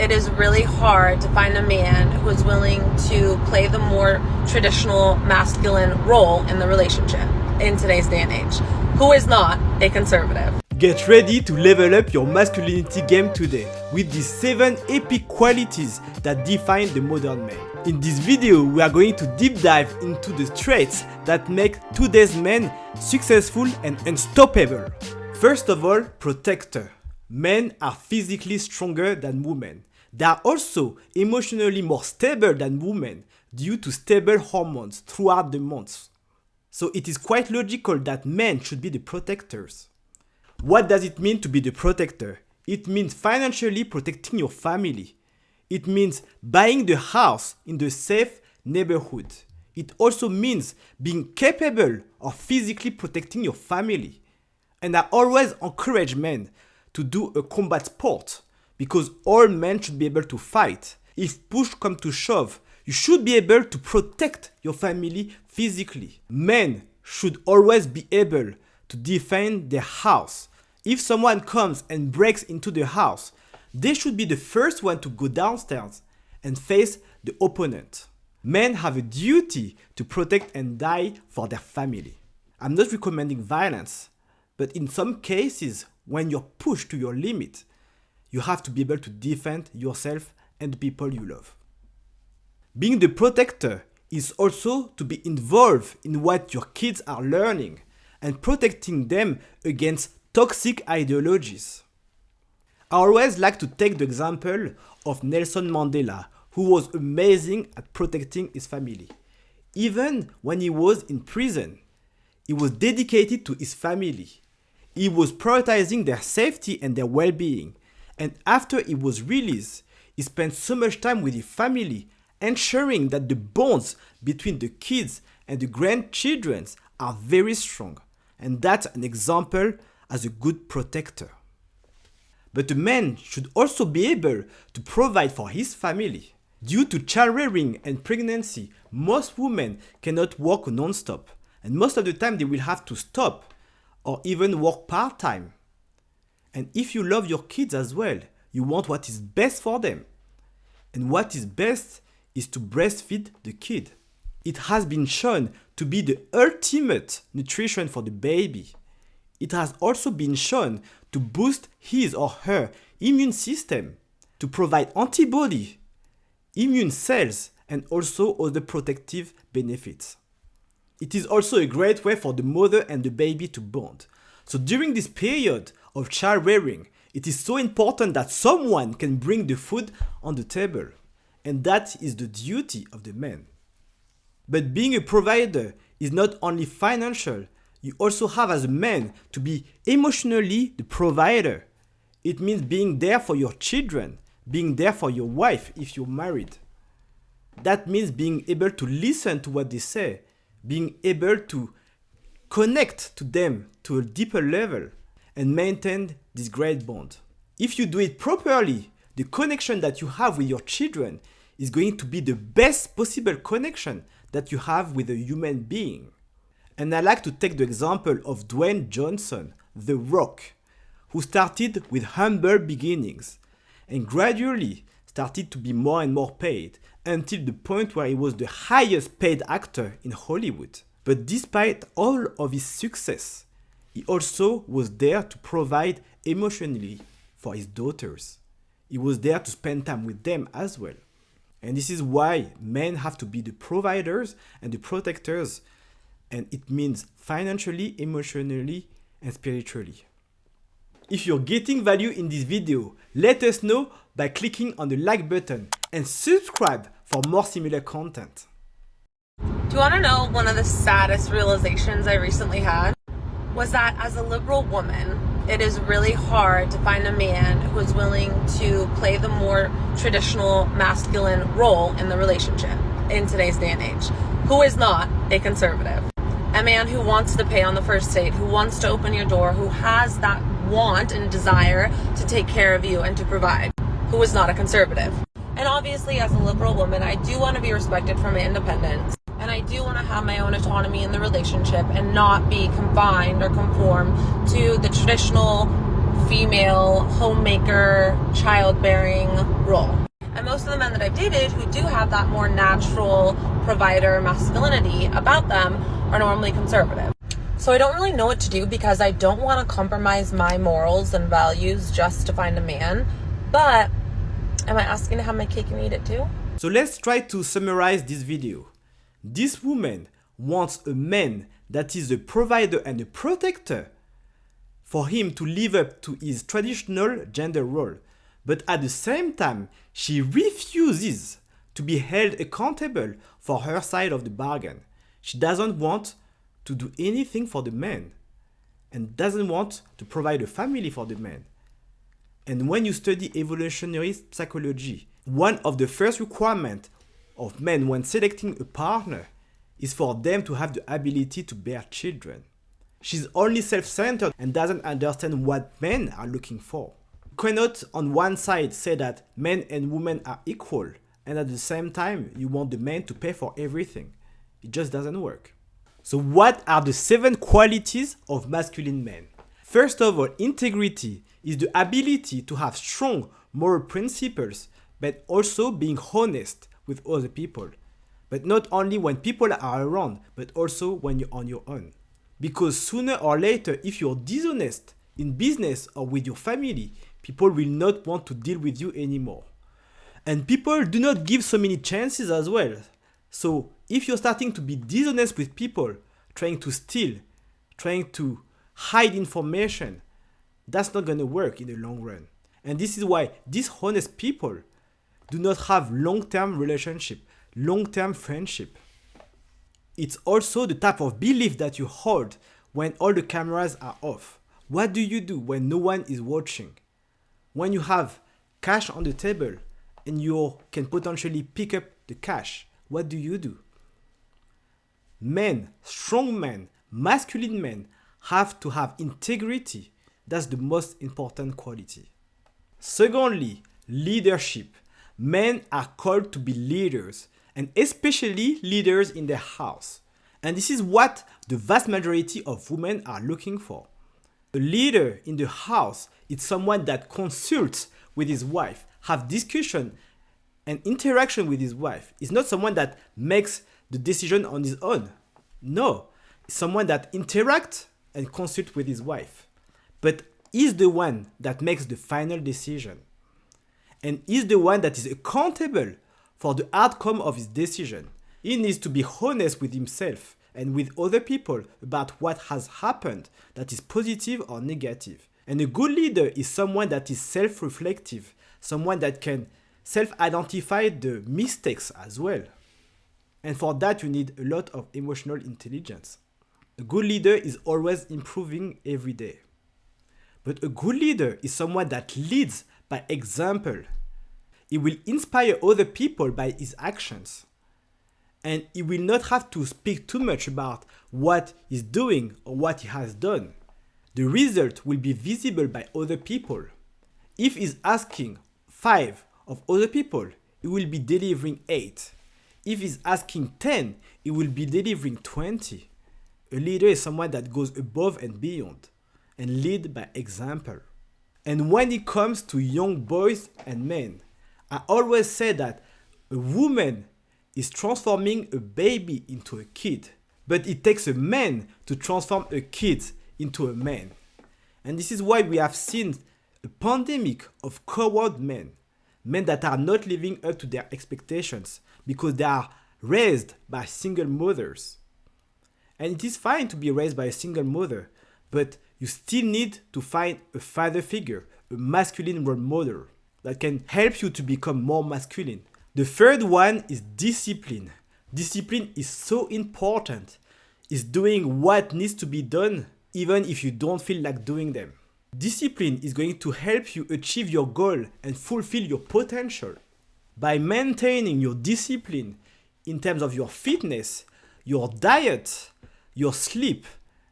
it is really hard to find a man who is willing to play the more traditional masculine role in the relationship in today's day and age, who is not a conservative. Get ready to level up your masculinity game today with these 7 epic qualities that define the modern man. In this video, we are going to deep dive into the traits that make today's men successful and unstoppable. First of all, protector. Men are physically stronger than women. They are also emotionally more stable than women due to stable hormones throughout the months. So it is quite logical that men should be the protectors. What does it mean to be the protector? It means financially protecting your family. It means buying the house in the safe neighborhood. It also means being capable of physically protecting your family. And I always encourage men to do a combat sport because all men should be able to fight. If push comes to shove, you should be able to protect your family physically. Men should always be able to defend their house. If someone comes and breaks into the house, they should be the first one to go downstairs and face the opponent. Men have a duty to protect and die for their family. I'm not recommending violence, but in some cases, when you're pushed to your limit, you have to be able to defend yourself and the people you love. Being the protector is also to be involved in what your kids are learning and protecting them against toxic ideologies. I always like to take the example of Nelson Mandela, who was amazing at protecting his family. Even when he was in prison, he was dedicated to his family. He was prioritizing their safety and their well-being. And after he was released, he spent so much time with his family, ensuring that the bonds between the kids and the grandchildren are very strong. And that's an example as a good protector. But a man should also be able to provide for his family. Due to child rearing and pregnancy, most women cannot work non-stop. And most of the time they will have to stop or even work part-time. And if you love your kids as well, you want what is best for them. And what is best is to breastfeed the kid. It has been shown to be the ultimate nutrition for the baby. It has also been shown to boost his or her immune system, to provide antibody, immune cells, and also other protective benefits. It is also a great way for the mother and the baby to bond. So during this period of child rearing, it is so important that someone can bring the food on the table. And that is the duty of the man. But being a provider is not only financial. You also have as a man to be emotionally the provider. It means being there for your children, being there for your wife if you're married. That means being able to listen to what they say, being able to connect to them to a deeper level and maintain this great bond. If you do it properly, the connection that you have with your children is going to be the best possible connection that you have with a human being. And I like to take the example of Dwayne Johnson, The Rock, who started with humble beginnings and gradually started to be more and more paid until the point where he was the highest paid actor in Hollywood. But despite all of his success, he also was there to provide emotionally for his daughters. He was there to spend time with them as well. And this is why men have to be the providers and the protectors. And it means financially, emotionally, and spiritually. If you're getting value in this video, let us know by clicking on the like button and subscribe for more similar content. Do you want to know one of the saddest realizations I recently had? Was that as a liberal woman, it is really hard to find a man who is willing to play the more traditional masculine role in the relationship in today's day and age, who is not a conservative. A man who wants to pay on the first date, who wants to open your door, who has that want and desire to take care of you and to provide, who is not a conservative. And obviously, as a liberal woman, I do want to be respected for my independence. And I do want to have my own autonomy in the relationship and not be confined or conform to the traditional female homemaker, childbearing role. dated who do have that more natural provider masculinity about them are normally conservative. So I don't really know what to do because I don't want to compromise my morals and values just to find a man. But am I asking to have my cake and eat it too? So let's try to summarize this video. This woman wants a man that is a provider and a protector for him to live up to his traditional gender role. But at the same time, she refuses to be held accountable for her side of the bargain. She doesn't want to do anything for the man and doesn't want to provide a family for the man. And when you study evolutionary psychology, one of the first requirements of men when selecting a partner is for them to have the ability to bear children. She's only self-centered and doesn't understand what men are looking for. You cannot on one side say that men and women are equal and at the same time you want the man to pay for everything. It just doesn't work. So what are the 7 qualities of masculine men? First of all, integrity is the ability to have strong moral principles, but also being honest with other people. But not only when people are around, but also when you're on your own. Because sooner or later, if you're dishonest in business or with your family, people will not want to deal with you anymore. And people do not give so many chances as well. So if you're starting to be dishonest with people, trying to steal, trying to hide information, that's not going to work in the long run. And this is why dishonest people do not have long-term relationship, long-term friendship. It's also the type of belief that you hold when all the cameras are off. What do you do when no one is watching? When you have cash on the table and you can potentially pick up the cash, what do you do? Men, strong men, masculine men have to have integrity. That's the most important quality. Secondly, leadership. Men are called to be leaders, and especially leaders in their house. And this is what the vast majority of women are looking for. A leader in the house is someone that consults with his wife, have discussion and interaction with his wife. It's not someone that makes the decision on his own. No, it's someone that interacts and consults with his wife. But he's the one that makes the final decision. And he's the one that is accountable for the outcome of his decision. He needs to be honest with himself and with other people about what has happened that is positive or negative. And a good leader is someone that is self-reflective, someone that can self-identify the mistakes as well. And for that, you need a lot of emotional intelligence. A good leader is always improving every day. But a good leader is someone that leads by example. He will inspire other people by his actions. And he will not have to speak too much about what he's doing or what he has done. The result will be visible by other people. If he's asking 5 of other people, he will be delivering 8. If he's asking 10, he will be delivering 20. A leader is someone that goes above and beyond and lead by example. And when it comes to young boys and men, I always say that a woman is transforming a baby into a kid, but it takes a man to transform a kid into a man. And this is why we have seen a pandemic of coward men, men that are not living up to their expectations because they are raised by single mothers. And it is fine to be raised by a single mother, but you still need to find a father figure, a masculine role model that can help you to become more masculine. The third one is discipline. Discipline is so important. It's doing what needs to be done even if you don't feel like doing them. Discipline is going to help you achieve your goal and fulfill your potential. By maintaining your discipline in terms of your fitness, your diet, your sleep,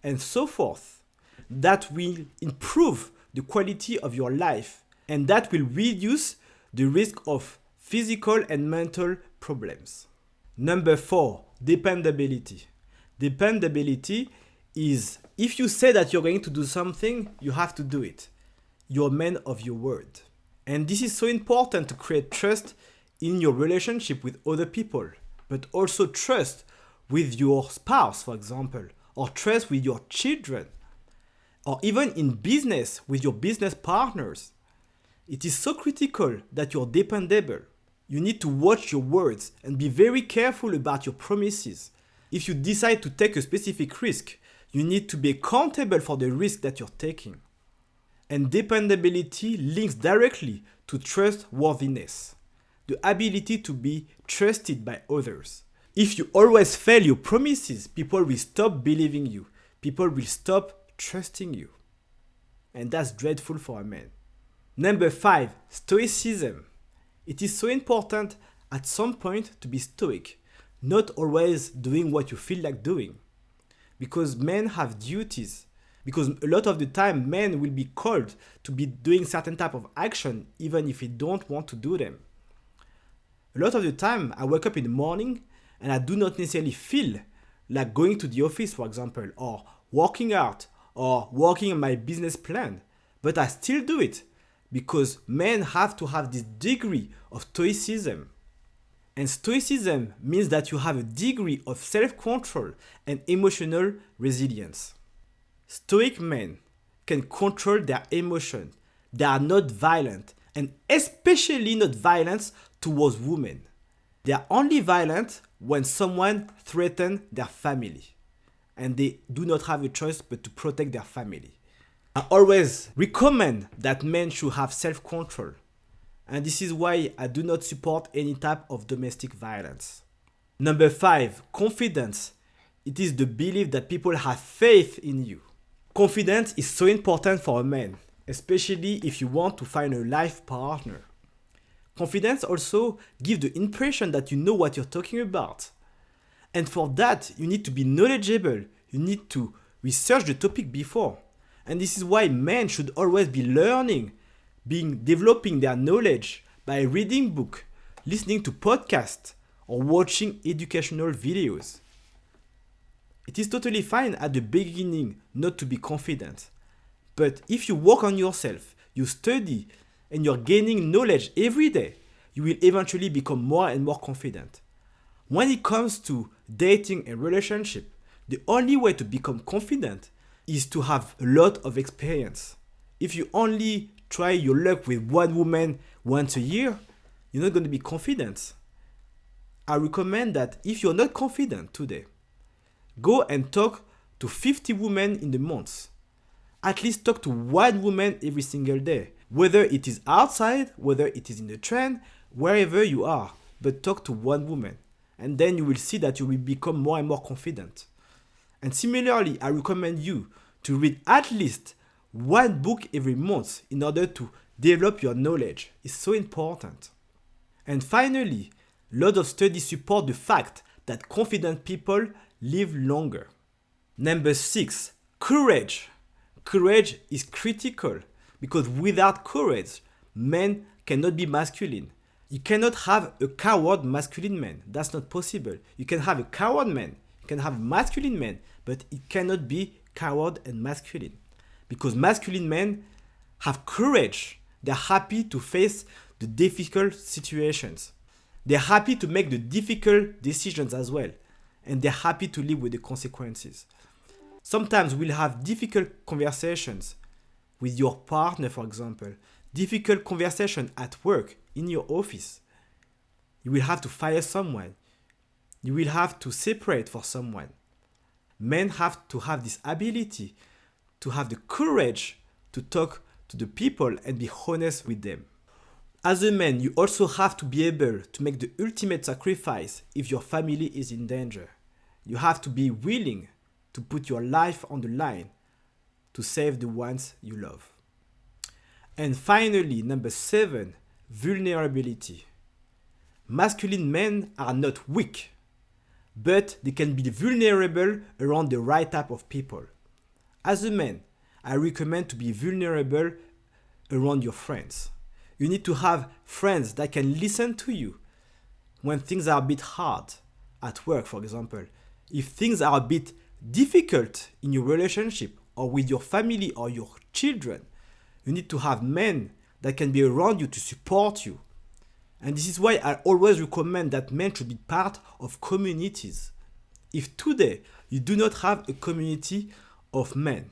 and so forth, that will improve the quality of your life and that will reduce the risk of physical and mental problems. Number 4, dependability. Dependability is if you say that you're going to do something, you have to do it. You're a man of your word. And this is so important to create trust in your relationship with other people, but also trust with your spouse, for example, or trust with your children, or even in business with your business partners. It is so critical that you're dependable. You need to watch your words and be very careful about your promises. If you decide to take a specific risk, you need to be accountable for the risk that you're taking. And dependability links directly to trustworthiness, the ability to be trusted by others. If you always fail your promises, people will stop believing you. People will stop trusting you. And that's dreadful for a man. Number 5, stoicism. It is so important at some point to be stoic, not always doing what you feel like doing. Because men have duties. Because a lot of the time men will be called to be doing certain type of action even if they don't want to do them. A lot of the time I wake up in the morning and I do not necessarily feel like going to the office, for example, or working out or working on my business plan, but I still do it because men have to have this degree of stoicism. And stoicism means that you have a degree of self-control and emotional resilience. Stoic men can control their emotion. They are not violent, and especially not violent towards women. They are only violent when someone threatens their family, and they do not have a choice but to protect their family. I always recommend that men should have self-control, and this is why I do not support any type of domestic violence. Number 5, confidence. It is the belief that people have faith in you. Confidence is so important for a man, especially if you want to find a life partner. Confidence also gives the impression that you know what you're talking about. And for that, you need to be knowledgeable. You need to research the topic before. And this is why men should always be learning, developing their knowledge by reading books, listening to podcasts, or watching educational videos. It is totally fine at the beginning not to be confident. But if you work on yourself, you study, and you're gaining knowledge every day, you will eventually become more and more confident. When it comes to dating and relationship, the only way to become confident is to have a lot of experience. If you only try your luck with one woman once a year, you're not going to be confident. I recommend that if you're not confident today, go and talk to 50 women in the month. At least talk to one woman every single day. Whether it is outside, whether it is in the train, wherever you are. But talk to one woman. And then you will see that you will become more and more confident. And similarly, I recommend you to read at least one book every month in order to develop your knowledge. It's so important. And finally, a lot of studies support the fact that confident people live longer. Number 6, courage. Courage is critical because without courage, men cannot be masculine. You cannot have a coward masculine man. That's not possible. You can have a coward man, you can have masculine men, but it cannot be coward and masculine. Because masculine men have courage. They're happy to face the difficult situations. They're happy to make the difficult decisions as well. And they're happy to live with the consequences. Sometimes we'll have difficult conversations with your partner, for example. Difficult conversation at work, in your office. You will have to fire someone. You will have to separate for someone. Men have to have this ability to have the courage to talk to the people and be honest with them. As a man, you also have to be able to make the ultimate sacrifice if your family is in danger. You have to be willing to put your life on the line to save the ones you love. And finally, number 7, vulnerability. Masculine men are not weak, but they can be vulnerable around the right type of people. As a man, I recommend to be vulnerable around your friends. You need to have friends that can listen to you when things are a bit hard at work, for example. If things are a bit difficult in your relationship or with your family or your children, you need to have men that can be around you to support you. And this is why I always recommend that men should be part of communities. If today you do not have a community of men,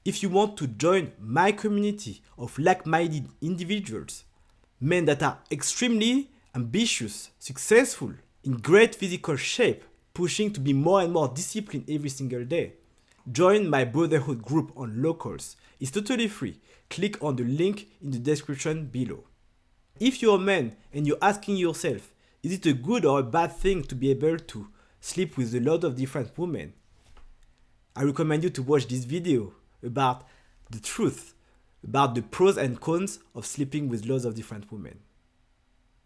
if you want to join my community of like-minded individuals, men that are extremely ambitious, successful, in great physical shape, pushing to be more and more disciplined every single day, join my brotherhood group on locals. It's totally free. Click on the link in the description below. If you're a man and you're asking yourself, is it a good or a bad thing to be able to sleep with a lot of different women? I recommend you to watch this video about the truth, about the pros and cons of sleeping with lots of different women.